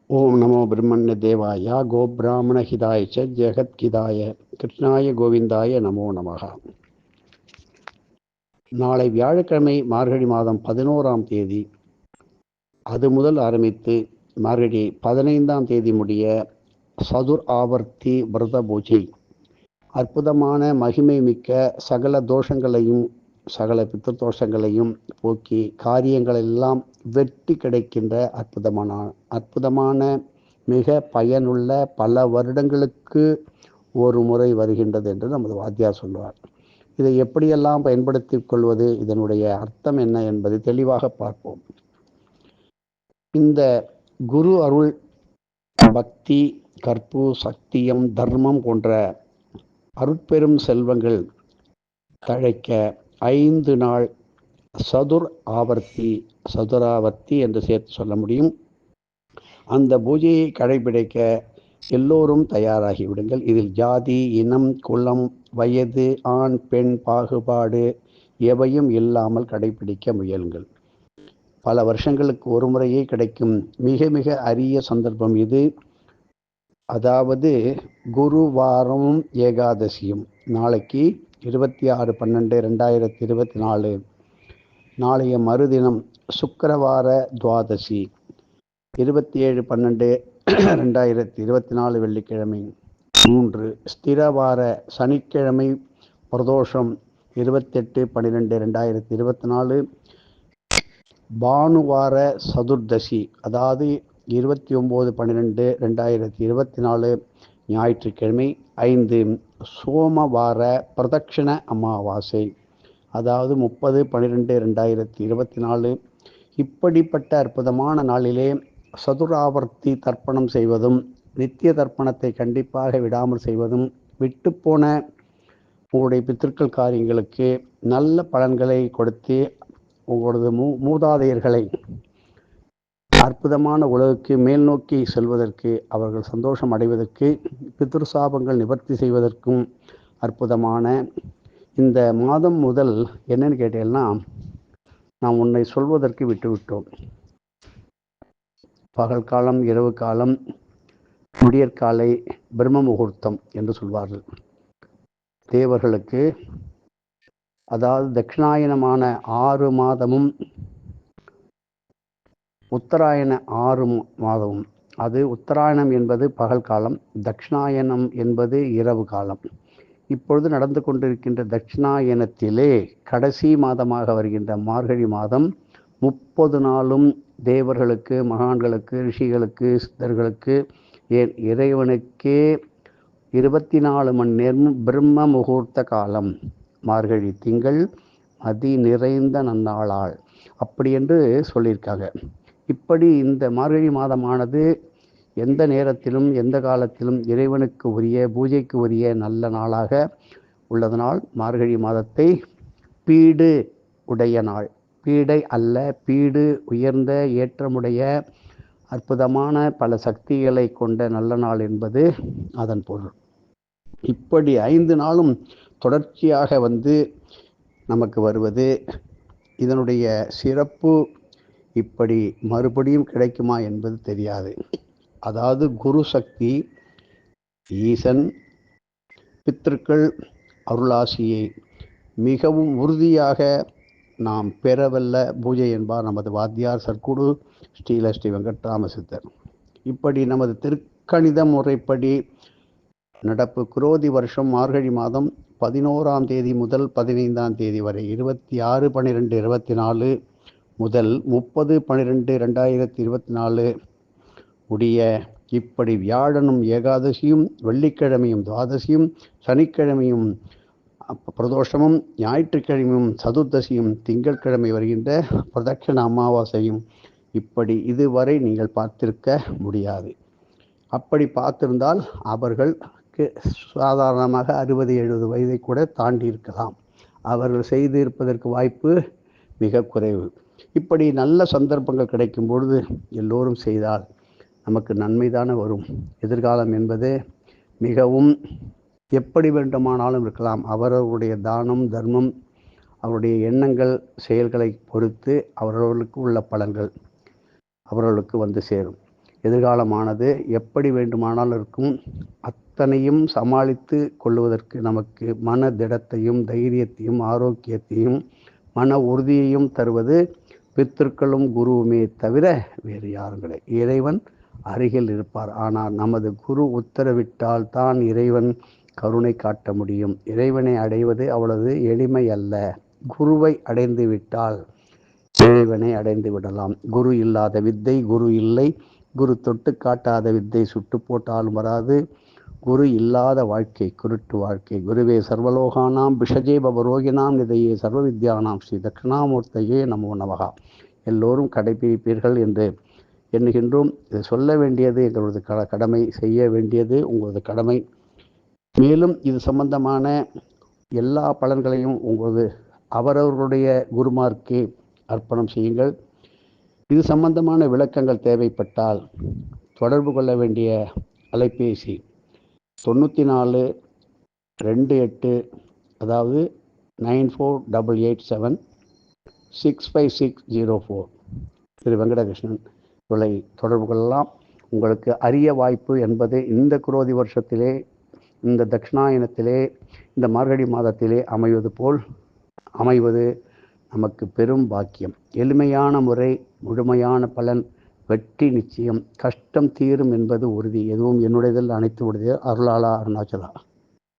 ஓம் நமோ பிரம்மண்ய தேவாய கோபிராமண ஹிதாய ச ஜெகத்கிதாய கிருஷ்ணாய கோவிந்தாய நமோ நமக. நாளை வியாழக்கிழமை மார்கழி மாதம் 11ஆம் தேதி. அது முதல் ஆரம்பித்து மார்கழி 15ஆம் தேதி முடிய சதுர் ஆவர்த்தி விரத பூஜை அற்புதமான மகிமை மிக்க சகல தோஷங்களையும் சகல பித்ததோஷங்களையும் போக்கி காரியங்களெல்லாம் வெற்றி கிடைக்கின்ற அற்புதமான மிக பயனுள்ள பல வருடங்களுக்கு ஒரு முறை வருகின்றது என்று நமது வாத்தியார் சொல்வார். இதை எப்படியெல்லாம் பயன்படுத்திக் கொள்வது, இதனுடைய அர்த்தம் என்ன என்பதை தெளிவாக பார்ப்போம். இந்த குரு அருள், பக்தி, கற்பு, சத்தியம், தர்மம் போன்ற அருட்பெரும் செல்வங்கள் தழைக்க 5 நாள் சதுராவர்த்தி என்று சேர்த்து சொல்ல முடியும். அந்த பூஜையை கடைபிடிக்க எல்லோரும் தயாராகிவிடுங்கள். இதில் ஜாதி, இனம், குலம், வயது, ஆண் பெண் பாகுபாடு எவையும் இல்லாமல் கடைபிடிக்க முயலுங்கள். பல வருஷங்களுக்கு ஒரு முறையே கிடைக்கும் மிக மிக அரிய சந்தர்ப்பம் இது. அதாவது குருவாரமும் ஏகாதசியும். நாளைக்கு 26/12/2024, நாளைய மறுதினம் சுக்கிரவார துவாதசி, 27/12/2024 வெள்ளிக்கிழமை 3, ஸ்திரவார சனிக்கிழமை பிரதோஷம் 28/12/2024, பானுவார சதுர்தசி அதாவது 29/12/2024 ஞாயிற்றுக்கிழமை 5, சோமவார பிரதட்சிண அமாவாசை அதாவது 30/12/2024. இப்படிப்பட்ட அற்புதமான நாளிலே சதுராவர்த்தி தர்ப்பணம் செய்வதும், நித்திய தர்ப்பணத்தை கண்டிப்பாக விடாமல் செய்வதும், விட்டுப்போன உங்களுடைய பித்திருக்கள் காரியங்களுக்கு நல்ல பலன்களை கொடுத்து உங்களது மூதாதையர்களை அற்புதமான உலகுக்கு மேல் நோக்கி செல்வதற்கு, அவர்கள் சந்தோஷம் அடைவதற்கு, பித்ருசாபங்கள் நிவர்த்தி செய்வதற்கும் அற்புதமான இந்த மாதம் முதல் என்னன்னு கேட்டீங்கன்னா, நாம் உன்னை சொல்வதற்கு விட்டுவிட்டோம். பகல் காலம், இரவு காலம், விடியற்காலை, பிரம்ம முகூர்த்தம் என்று சொல்வார்கள். தேவர்களுக்கு அதாவது தட்சிணாயனமான 6 மாதமும் உத்தராயண 6 மாதமும். அது உத்தராயணம் என்பது பகல் காலம், தட்சிணாயனம் என்பது இரவு காலம். இப்பொழுது நடந்து கொண்டிருக்கின்ற தட்சிணாயனத்திலே கடைசி மாதமாக வருகின்ற மார்கழி மாதம் 30 நாளும் தேவர்களுக்கு, மகான்களுக்கு, ரிஷிகளுக்கு, சித்தர்களுக்கு, இறைவனுக்கே 24 மணி நேரம் பிரம்ம முகூர்த்த காலம். மார்கழி திங்கள் மதி நிறைந்த நன்னாளால் அப்படி என்று சொல்லியிருக்காங்க. இப்படி இந்த மார்கழி மாதமானது எந்த நேரத்திலும் எந்த காலத்திலும் இறைவனுக்கு உரிய, பூஜைக்கு உரிய நல்ல நாளாக உள்ளதனால் மார்கழி மாதத்தை பீடு உடைய நாள், பீடை அல்ல பீடு, உயர்ந்த ஏற்றமுடைய அற்புதமான பல சக்திகளை கொண்ட நல்ல நாள் என்பது அதன் பொருள். இப்படி 5 நாளும் தொடர்ச்சியாக நமக்கு வருவது இதனுடைய சிறப்பு. இப்படி மறுபடியும் கிடைக்குமா என்பது தெரியாது. அதாவது குரு சக்தி, ஈசன், பித்திருக்கள் அருளாசியை மிகவும் உறுதியாக நாம் பெறவல்ல பூஜை என்பார் நமது வாத்தியார் சர்க்குரு ஸ்ரீல ஸ்ரீ வெங்கட்ராம சித்தர். இப்படி நமது திருக்கணித முறைப்படி நடப்பு குரோதி வருஷம் மார்கழி மாதம் 11ஆம் தேதி முதல் 15ஆம் தேதி வரை 26/12/2024 முதல் 30/12/2024 உடைய இப்படி வியாழனும் ஏகாதசியும், வெள்ளிக்கிழமையும் துவாதசியும், சனிக்கிழமையும் பிரதோஷமும், ஞாயிற்றுக்கிழமையும் சதுர்தசியும், திங்கட்கிழமை வருகின்ற பிரதட்சிண அமாவாசையும் இப்படி இதுவரை நீங்கள் பார்த்திருக்க முடியாது. அப்படி பார்த்திருந்தால் அவர்களுக்கு சாதாரணமாக 60-70 வயதை கூட தாண்டி இருக்கலாம். அவர்கள் செய்து இருப்பதற்கு வாய்ப்பு மிக குறைவு. இப்படி நல்ல சந்தர்ப்பங்கள் கிடைக்கும் பொழுது எல்லோரும் செய்தால் நமக்கு நன்மைதான வரும். எதிர்காலம் என்பது மிகவும் எப்படி வேண்டுமானாலும் இருக்கலாம். அவரவருடைய தானம், தர்மம், அவருடைய எண்ணங்கள், செயல்களை பொறுத்து அவரவர்களுக்கு உள்ள பலன்கள் அவர்களுக்கு சேரும். எதிர்காலமானது எப்படி வேண்டுமானாலும் இருக்கும். அத்தனையும் சமாளித்து கொள்வதற்கு நமக்கு மன திடத்தையும் தைரியத்தையும் ஆரோக்கியத்தையும் மன உறுதியையும் தருவது பித்திருக்களும் குருவுமே தவிர வேறு யாரும் கிடையாது. இறைவன் அருகில் இருப்பார். ஆனால் நமது குரு உத்தரவிட்டால் தான் இறைவன் கருணை காட்ட முடியும். இறைவனை அடைவது அவ்வளவு எளிமை அல்ல. குருவை அடைந்து விட்டால் இறைவனை அடைந்து விடலாம். குரு இல்லாத வித்தை குரு இல்லை. குரு தொட்டு காட்டாத வித்தை சுட்டு போட்டாலும் வராது. குரு இல்லாத வாழ்க்கை குருட்டு வாழ்க்கை. குருவே சர்வலோகானாம் விஷஜே பவரோகினாம் நிதையே சர்வ வித்யானாம் ஸ்ரீ தட்சிணாமூர்த்தையே நமோ நமகா. எல்லோரும் கடைபிடிப்பீர்கள் என்று எண்ணுகின்றோம். இதை சொல்ல வேண்டியது எங்களது கடமை, செய்ய வேண்டியது உங்களது கடமை. மேலும் இது சம்பந்தமான எல்லா பலன்களையும் உங்களது அவரவர்களுடைய குருமார்க்கே அர்ப்பணம் செய்யுங்கள். இது சம்பந்தமான விளக்கங்கள் தேவைப்பட்டால் தொடர்பு கொள்ள வேண்டிய அலைபேசி 9428 அதாவது 9488765604. திரு வெங்கடகிருஷ்ணன் இவளை தொடர்பு கொள்ளலாம். உங்களுக்கு அரிய வாய்ப்பு என்பது இந்த குரோதி வருஷத்திலே, இந்த தட்சிணாயனத்திலே, இந்த மார்கழி மாதத்திலே அமைவது நமக்கு பெரும் பாக்கியம். எளிமையான முறை, முழுமையான பலன், வெற்றி நிச்சயம். கஷ்டம் தீரும் என்பது உறுதி. எதுவும் என்னுடையதில் அனைத்து உறுதி. அருளாளா அருணாச்சலா.